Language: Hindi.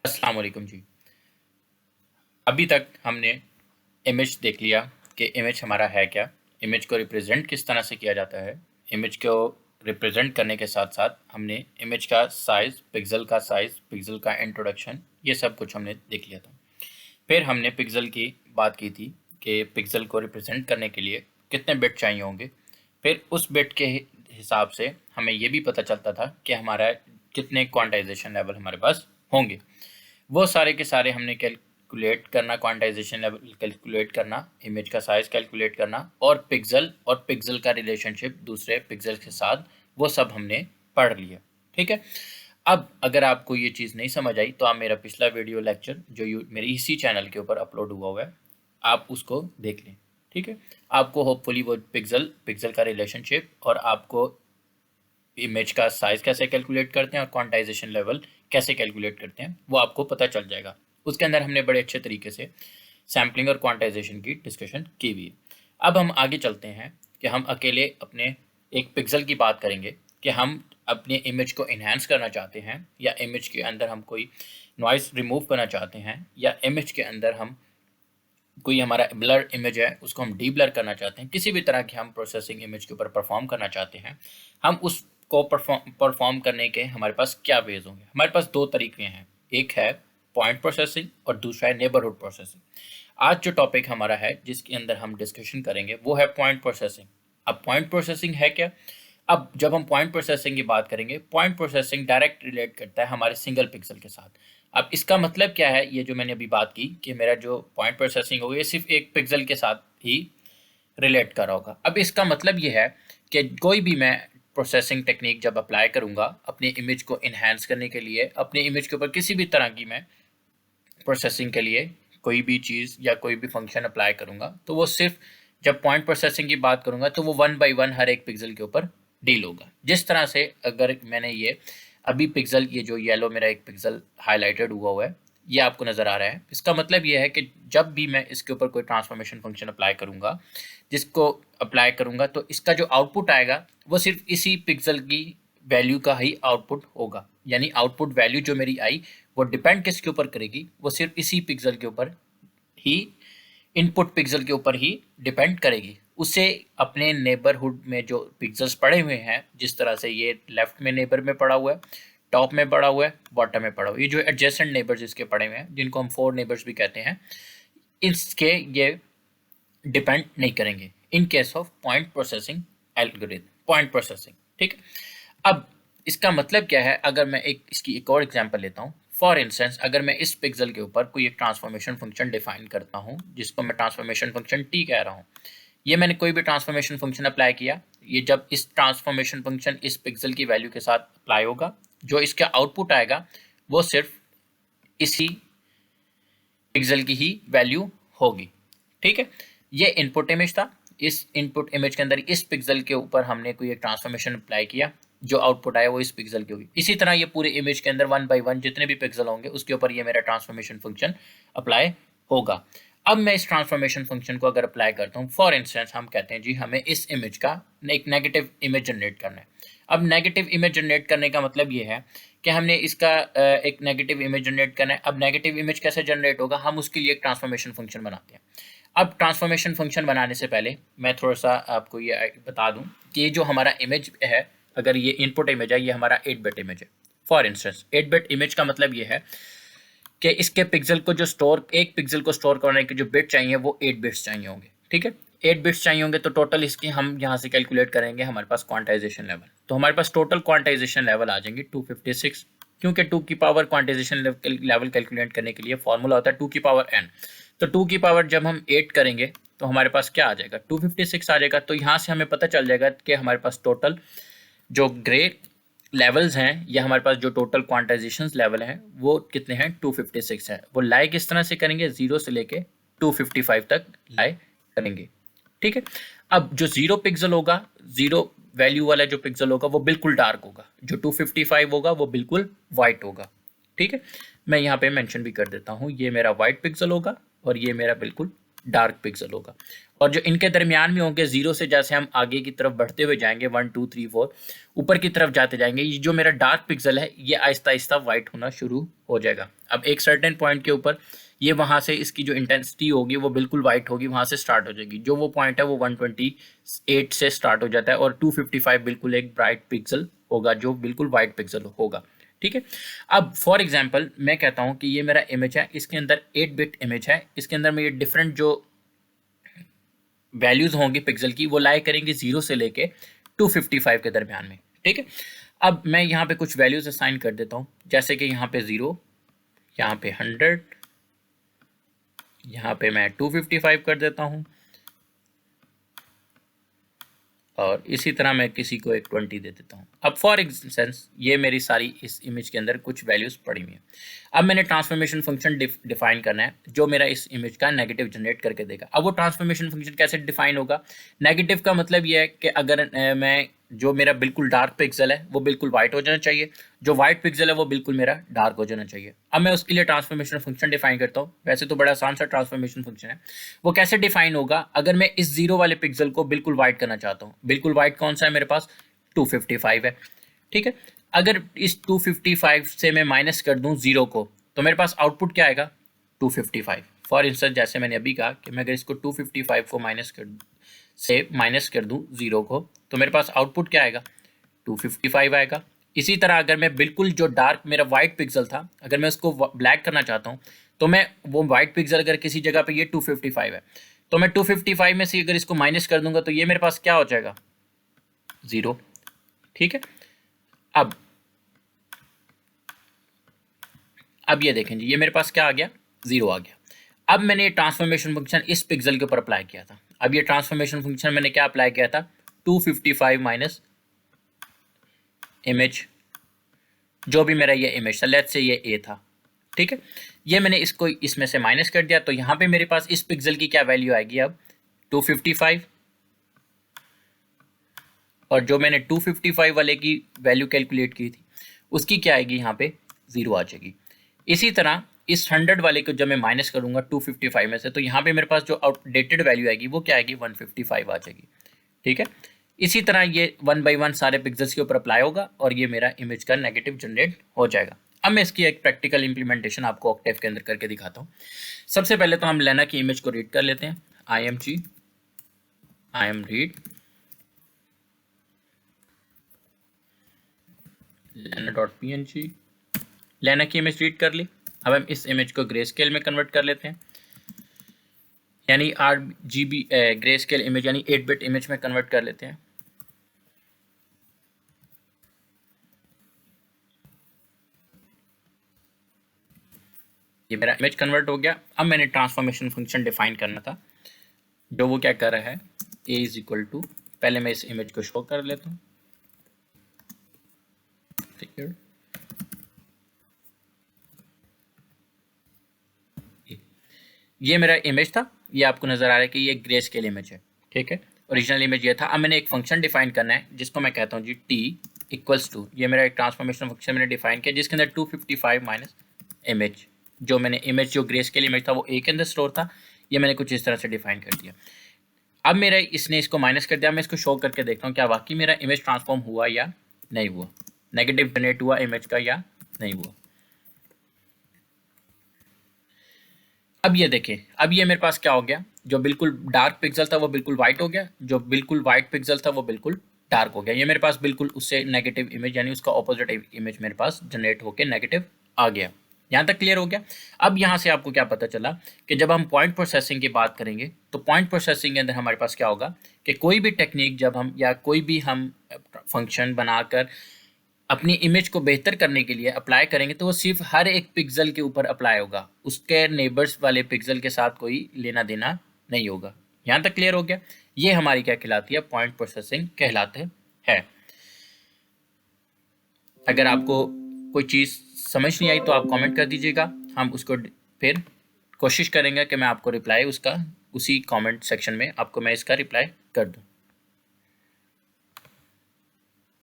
अस्सलाम वालेकुम जी। अभी तक हमने इमेज देख लिया कि इमेज हमारा है क्या, इमेज को रिप्रेजेंट किस तरह से किया जाता है। इमेज को रिप्रेजेंट करने के साथ साथ हमने इमेज का साइज़, पिक्सल का इंट्रोडक्शन, ये सब कुछ हमने देख लिया था। फिर हमने पिक्सल की बात की थी कि पिक्सल को रिप्रेजेंट करने के लिए कितने बिट चाहिए होंगे। फिर उस बिट के हिसाब से हमें ये भी पता चलता था कि हमारा कितने क्वांटाइजेशन लेवल हमारे पास होंगे। वो सारे के सारे हमने कैलकुलेट करना, क्वांटाइजेशन लेवल कैलकुलेट करना, इमेज का साइज कैलकुलेट करना और पिक्सल का रिलेशनशिप दूसरे पिक्सल के साथ, वो सब हमने पढ़ लिया। ठीक है। अब अगर आपको ये चीज़ नहीं समझ आई तो आप मेरा पिछला वीडियो लेक्चर जो मेरे इसी चैनल के ऊपर अपलोड हुआ है, आप उसको देख लें। ठीक है। आपको होपफुली वो पिक्सल का रिलेशनशिप और आपको इमेज का साइज कैसे कैलकुलेट करते हैं और क्वांटाइजेशन लेवल कैसे कैलकुलेट करते हैं वो आपको पता चल जाएगा। उसके अंदर हमने बड़े अच्छे तरीके से सैम्पलिंग और क्वांटाइजेशन की डिस्कशन की हुई है। अब हम आगे चलते हैं कि हम अकेले अपने एक पिक्सल की बात करेंगे कि हम अपने इमेज को इन्हांस करना चाहते हैं या इमेज के अंदर हम कोई नॉइस रिमूव करना चाहते हैं या इमेज के अंदर हम कोई हमारा ब्लर इमेज है उसको हम डी ब्लर करना चाहते हैं, किसी भी तरह की हम प्रोसेसिंग इमेज के ऊपर परफॉर्म करना चाहते हैं, हम उसको परफॉर्म करने के हमारे पास क्या वेज होंगे। हमारे पास दो तरीके हैं, एक है पॉइंट प्रोसेसिंग और दूसरा है नेबरहुड प्रोसेसिंग। आज जो टॉपिक हमारा है जिसके अंदर हम डिस्कशन करेंगे वो है पॉइंट प्रोसेसिंग। अब पॉइंट प्रोसेसिंग है क्या? अब जब हम पॉइंट प्रोसेसिंग की बात करेंगे, पॉइंट प्रोसेसिंग डायरेक्ट रिलेट करता है हमारे सिंगल पिक्सल के साथ। अब इसका मतलब क्या है, ये जो मैंने अभी बात की कि मेरा जो पॉइंट प्रोसेसिंग होगा ये सिर्फ एक पिक्सल के साथ ही रिलेट कर रहा होगा। अब इसका मतलब ये है कि कोई भी मैं प्रोसेसिंग टेक्निक जब अप्लाई करूंगा अपने इमेज को इन्हांस करने के लिए, अपने इमेज के ऊपर किसी भी तरह की मैं प्रोसेसिंग के लिए कोई भी चीज़ या कोई भी फंक्शन अप्लाई करूंगा, तो वो सिर्फ जब पॉइंट प्रोसेसिंग की बात करूंगा तो वो 1 by 1 हर एक पिक्सल के ऊपर डील होगा। जिस तरह से अगर मैंने ये अभी पिक्सल, ये जो येलो मेरा एक पिक्सल हाईलाइटेड हुआ है, ये आपको नज़र आ रहा है, इसका मतलब ये है कि जब भी मैं इसके ऊपर कोई ट्रांसफॉर्मेशन फंक्शन अप्लाई करूंगा, जिसको अप्लाई करूंगा तो इसका जो आउटपुट आएगा वो सिर्फ इसी पिक्सल की वैल्यू का ही आउटपुट होगा। यानी आउटपुट वैल्यू जो मेरी आई वो डिपेंड किसके ऊपर करेगी, वो सिर्फ इसी पिक्सल के ऊपर ही, इनपुट पिक्सल के ऊपर ही डिपेंड करेगी। उसे अपने नेबरहुड में जो पिक्सल्स पड़े हुए हैं, जिस तरह से ये लेफ्ट में नेबर में पड़ा हुआ है, टॉप में पड़ा हुआ है, बॉटम में पड़ा हुआ है, ये जो एडजेसेंट नेबर्स इसके पड़े हुए हैं जिनको हम 4 नेबर्स भी कहते हैं, इसके ये डिपेंड नहीं करेंगे in case of point processing algorithm, point processing. ठीक है। अब इसका मतलब क्या है, अगर मैं इसकी एक और एग्जांपल लेता हूँ। फॉर इंस्टेंस अगर मैं इस पिक्सल के ऊपर कोई एक ट्रांसफॉर्मेशन फंक्शन डिफाइन करता हूँ जिसको मैं ट्रांसफॉर्मेशन फंक्शन टी कह रहा हूँ, ये मैंने कोई भी ट्रांसफॉर्मेशन फंक्शन अप्लाई किया, ये जब इस ट्रांसफॉर्मेशन फंक्शन इस पिक्सल की वैल्यू के साथ अप्लाई होगा, जो इसका आउटपुट आएगा वो सिर्फ इसी पिक्सल की ही वैल्यू होगी। ठीक है। ये इनपुट इमेज था, इस इनपुट इमेज के अंदर इस पिक्सल के ऊपर हमने कोई एक ट्रांसफॉर्मेशन अप्लाई किया, जो आउटपुट आया वो इस पिक्सल की होगी। इसी तरह ये पूरे इमेज के अंदर 1 by 1 जितने भी पिक्सल होंगे उसके ऊपर ये मेरा ट्रांसफॉर्मेशन फंक्शन अप्लाई होगा। अब मैं इस ट्रांसफॉर्मेशन फंक्शन को अगर अप्लाई करता हूँ, फॉर इंस्टेंस हम कहते हैं जी हमें इस इमेज का एक नेगेटिव इमेज जनरेट करना है। अब नेगेटिव इमेज जनरेट करने का मतलब ये है कि हमने इसका एक नेगेटिव इमेज जनरेट करना है। अब नेगेटिव इमेज कैसे जनरेट होगा, हम उसके लिए एक ट्रांसफॉर्मेशन फंक्शन बनाते हैं। अब ट्रांसफॉर्मेशन फंक्शन बनाने से पहले मैं थोड़ा सा आपको ये बता दूं कि ये जो हमारा इमेज है, अगर ये इनपुट इमेज है, ये हमारा 8 बिट इमेज है। फॉर इंस्टेंस 8 बिट इमेज का मतलब ये है कि इसके पिक्सल को जो स्टोर, एक पिक्सल को स्टोर करने के जो बिट चाहिए वो 8 बिट्स चाहिए होंगे। ठीक है। 8 बिट्स चाहिए होंगे तो टोटल इसकी हम यहाँ से कैलकुलेट करेंगे हमारे पास क्वांटाइजेशन लेवल, तो हमारे पास टोटल क्वांटाइजेशन लेवल आ जाएंगे 256, क्योंकि 2 की पावर क्वांटाइजेशन लेवल कैलकुलेट करने के लिए फॉर्मूला होता है 2 की पावर n। तो 2 की पावर जब हम 8 करेंगे तो हमारे पास क्या आ जाएगा, 256 आ जाएगा। तो यहाँ से हमें पता चल जाएगा कि हमारे पास टोटल जो ग्रे लेवल्स हैं या हमारे पास जो टोटल क्वांटाइजेशन लेवल हैं वो कितने हैं, 256 है। वो लाई किस तरह से करेंगे, 0 से लेके 255 तक लाई करेंगे। ठीक है। अब जो 0 पिक्सल होगा, 0 वैल्यू वाला जो पिक्सल होगा वो बिल्कुल डार्क होगा, जो 255 होगा वो बिल्कुल वाइट होगा। ठीक है। मैं यहाँ पे मेंशन भी कर देता हूँ, ये मेरा वाइट पिक्सल होगा और ये मेरा बिल्कुल डार्क पिक्सल होगा। और जो इनके दरमियान में होंगे 0 से जैसे हम आगे की तरफ बढ़ते हुए जाएंगे 1 2 3 4 ऊपर की तरफ जाते जाएंगे, ये जो मेरा डार्क पिक्सल है ये आहिस्ता आहिस्ता वाइट होना शुरू हो जाएगा। अब एक सर्टेन पॉइंट के ऊपर ये वहाँ से इसकी जो इंटेंसिटी होगी वो बिल्कुल वाइट होगी, वहाँ से स्टार्ट हो जाएगी। जो वो पॉइंट है वो 128 से स्टार्ट हो जाता है और 255 बिल्कुल एक ब्राइट पिक्सल होगा जो बिल्कुल वाइट पिक्सल होगा। ठीक है, अब फॉर एग्जांपल मैं कहता हूँ कि ये मेरा इमेज है, इसके अंदर 8 बिट इमेज है, इसके अंदर में ये डिफरेंट जो वैल्यूज होंगी पिक्सल की वो लाई करेंगे 0 से लेके 255 के दरमियान में। ठीक है, अब मैं यहाँ पे कुछ वैल्यूज असाइन कर देता हूँ, जैसे कि यहाँ पे 0, यहाँ पे 100, यहाँ पे मैं 255 कर देता हूँ और इसी तरह मैं किसी को एक 20 दे देता हूँ। अब फॉर इंस्टेंस ये मेरी सारी इस इमेज के अंदर कुछ वैल्यूज पड़ी हुई हैं। अब मैंने ट्रांसफॉर्मेशन फंक्शन डिफाइन करना है जो मेरा इस इमेज का नेगेटिव जनरेट करके देगा। अब वो ट्रांसफॉर्मेशन फंक्शन कैसे डिफाइन होगा? नेगेटिव का मतलब ये है कि अगर मैं जो मेरा बिल्कुल डार्क पिक्सल है वो बिल्कुल वाइट हो जाना चाहिए, जो वाइट पिक्सल है वो बिल्कुल मेरा डार्क हो जाना चाहिए। अब मैं उसके लिए ट्रांसफॉर्मेशन फंक्शन डिफाइन करता हूँ। वैसे तो बड़ा आसान सा ट्रांसफॉर्मेशन फंक्शन है। वो कैसे डिफाइन होगा? अगर मैं इस 0 वाले पिक्सल को बिल्कुल वाइट करना चाहता हूँ, बिल्कुल वाइट कौन सा है मेरे पास? 255 है। ठीक है, अगर इस 255 से मैं माइनस कर दूं 0 को तो मेरे पास आउटपुट क्या आएगा? 255। फॉर इंस्टेंस जैसे मैंने अभी कहा कि मैं अगर इसको 255 को माइनस कर दूं 0 को तो मेरे पास आउटपुट क्या आएगा? 255 आएगा। इसी तरह अगर मैं बिल्कुल जो डार्क मेरा वाइट पिक्सल था अगर मैं उसको ब्लैक करना चाहता हूँ तो मैं वो वाइट पिक्सल अगर किसी जगह पे ये 255 है तो मैं 255 में से अगर इसको माइनस कर दूंगा तो ये मेरे पास क्या हो जाएगा? 0। ठीक है, अब ये देखें जी, ये मेरे पास क्या आ गया? 0 आ गया। अब मैंने ट्रांसफॉर्मेशन फंक्शन इस पिक्सल के ऊपर अप्लाई किया था। अब ये ट्रांसफॉर्मेशन फंक्शन मैंने क्या अप्लाई किया था? 255 माइनस इमेज, जो भी मेरा ये इमेज था, लेट्स से ये ए था। ठीक है, ये मैंने इसको इसमें से माइनस कर दिया तो यहाँ पे मेरे पास इस पिक्सल की क्या वैल्यू आएगी? अब 255, और जो मैंने 255 वाले की वैल्यू कैलकुलेट की थी उसकी क्या आएगी? यहाँ पे 0 आ जाएगी। इसी तरह इस 100 वाले को जब मैं माइनस करूंगा 255 में से तो यहाँ पे मेरे पास जो आउटडेटेड वैल्यू आएगी वो क्या आएगी? 155 आ जाएगी। ठीक है, इसी तरह ये 1 बाई 1 सारे पिक्सल्स के ऊपर अप्लाई होगा और ये मेरा इमेज का नेगेटिव जनरेट हो जाएगा। अब मैं इसकी एक प्रैक्टिकल इंप्लीमेंटेशन आपको ऑक्टेव के अंदर करके दिखाता हूँ। सबसे पहले तो हम लेना की इमेज को रीड कर लेते हैं। आई एम रीड lena.png, लेना की इमेज रीड कर ली। अब हम इस इमेज को ग्रे स्केल में कन्वर्ट कर लेते हैं, यानी RGB ग्रे स्केल इमेज यानी 8 बिट इमेज में कन्वर्ट कर लेते हैं। ये मेरा इमेज कन्वर्ट हो गया। अब मैंने ट्रांसफॉर्मेशन फंक्शन डिफाइन करना था, जो वो क्या कर रहा है? a इज इक्वल टू, पहले मैं इस इमेज को शो कर लेता हूँ। ये मेरा इमेज था, ये आपको नजर आ रहा है कि ये ग्रे स्केल इमेज है। ठीक है, ओरिजिनल इमेज ये था। अब मैंने एक फंक्शन डिफाइन करना है जिसको मैं कहता हूँ जी t इक्वल्स टू, ये मेरा एक ट्रांसफॉर्मेशन फंक्शन मैंने डिफाइन किया जिसके अंदर 255 माइनस इमेज, जो मैंने इमेज जो ग्रे स्केल इमेज था वो a के अंदर स्टोर था, ये मैंने कुछ इस तरह से डिफाइन कर दिया। अब मेरा इसने इसको माइनस कर दिया। मैं इसको शो करके देखता हूँ क्या वाकई मेरा इमेज ट्रांसफॉर्म हुआ या नहीं हुआ, नेगेटिव जनरेट हुआ इमेज का या नहीं हुआ। अब ये देखें, अब ये मेरे पास क्या हो गया? जो बिल्कुल डार्क पिक्सल था वो बिल्कुल वाइट हो गया, जो बिल्कुल वाइट पिक्सल था वो बिल्कुल डार्क हो गया। ये मेरे पास बिल्कुल उससे नेगेटिव इमेज यानी उसका ऑपोजिट इमेज मेरे पास जनरेट होकर नेगेटिव आ गया। यहाँ तक क्लियर हो गया? अब यहाँ से आपको क्या पता चला कि जब हम पॉइंट प्रोसेसिंग की बात करेंगे तो पॉइंट प्रोसेसिंग के अंदर हमारे पास क्या होगा कि कोई भी टेक्निक जब हम या कोई भी हम फंक्शन बनाकर अपनी इमेज को बेहतर करने के लिए अप्लाई करेंगे तो वो सिर्फ हर एक पिक्सल के ऊपर अप्लाई होगा, उसके नेबर्स वाले पिक्सल के साथ कोई लेना देना नहीं होगा। यहाँ तक क्लियर हो गया? ये हमारी क्या कहलाती है? पॉइंट प्रोसेसिंग कहलाते हैं। अगर आपको कोई चीज़ समझ नहीं आई तो आप कमेंट कर दीजिएगा, हम उसको फिर कोशिश करेंगे कि मैं आपको रिप्लाई उसका उसी कमेंट सेक्शन में आपको मैं इसका रिप्लाई कर दूँ।